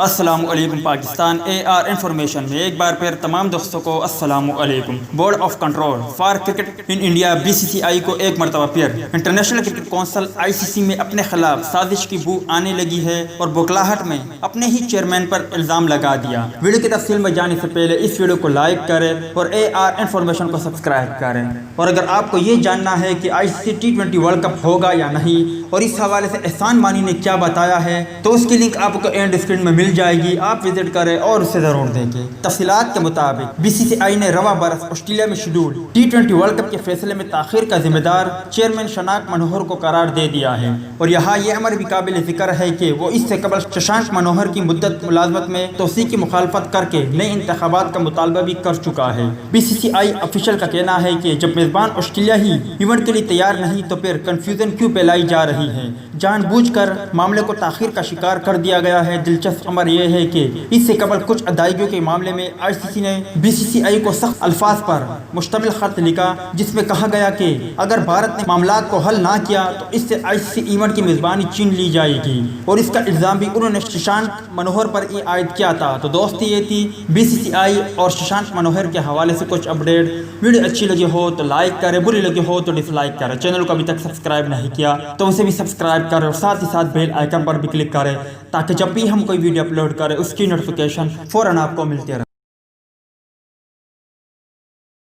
السلام علیکم پاکستان اے are information میں ایک بار پھر تمام دوستوں کو السلام علیکم۔ Board of control for cricket in India BCCI کو ایک مرتبہ پھر انٹرنیشنل کرکٹ کونسل ICC میں اپنے خلاف سازش کی بو آنے لگی ہے اور بوکھلاہٹ میں اپنے ہی چیئرمین پر الزام لگا دیا۔ ویڈیو کی تفصیل میں جانے سے پہلے اس ویڈیو کو لائک کریں اور AR انفارمیشن کو سبسکرائب کریں، اور اگر آپ کو یہ جاننا ہے کہ ICC T20 ورلڈ کپ ہوگا یا نہیں اور اس حوالے سے احسان مانی نے کیا بتایا ہے تو اس کی لنک آپ کو اینڈ اسکرین میں مل جائے گی، آپ وزٹ کریں اور اسے ضرور دیکھیں۔ تفصیلات کے مطابق BCCI نے رواں برس آسٹریلیا میں شیڈول T20 ورلڈ کپ کے فیصلے میں تاخیر کا ذمہ دار چیئرمین ششانک منوہر کو قرار دے دیا ہے، اور یہاں یہ امر بھی قابل ذکر ہے کہ وہ اس سے قبل ششانک منوہر کی مدت ملازمت میں توسیع کی مخالفت کر کے نئے انتخابات کا مطالبہ بھی کر چکا ہے۔ BCCI افیشل کا کہنا ہے کہ جب میزبان آسٹریلیا ہی ایونٹ کے لیے تیار نہیں تو پھر کنفیوژن کیوں پھیلائی جا رہی ہے، جان بوجھ کر معاملے کو تاخیر کا شکار کر دیا گیا ہے۔ دلچسپ امر یہ ہے کہ اس سے قبل کچھ ادائیگیوں کے معاملے میں ICC نے BCCI کو سخت الفاظ پر مشتمل خط لکھا، جس میں کہا گیا کہ اگر بھارت نے معاملات کو حل نہ کیا تو اس سے ICC ایونٹ کی میزبانی چھین لی جائے گی، اور اس کا الزام بھی انہوں نے ششانک منوہر پر ہی عائد کیا تھا۔ تو دوست یہ تھی BCCI اور ششانک منوہر کے حوالے سے کچھ اپڈیٹ۔ ویڈیو اچھی لگی ہو تو لائک کرے، بری لگی ہو تو ڈس لائک کرے۔ چینل کو ابھی تک سبسکرائب نہیں کیا تو اسے بھی سبسکرائب کرے اور ساتھ ہی ساتھ بیل آئیکن پر بھی کلک کرے، تاکہ جب بھی ہم کوئی ویڈیو اپلوڈ کریں اس کی نوٹیفیکیشن فوراً آپ کو ملتی رہے۔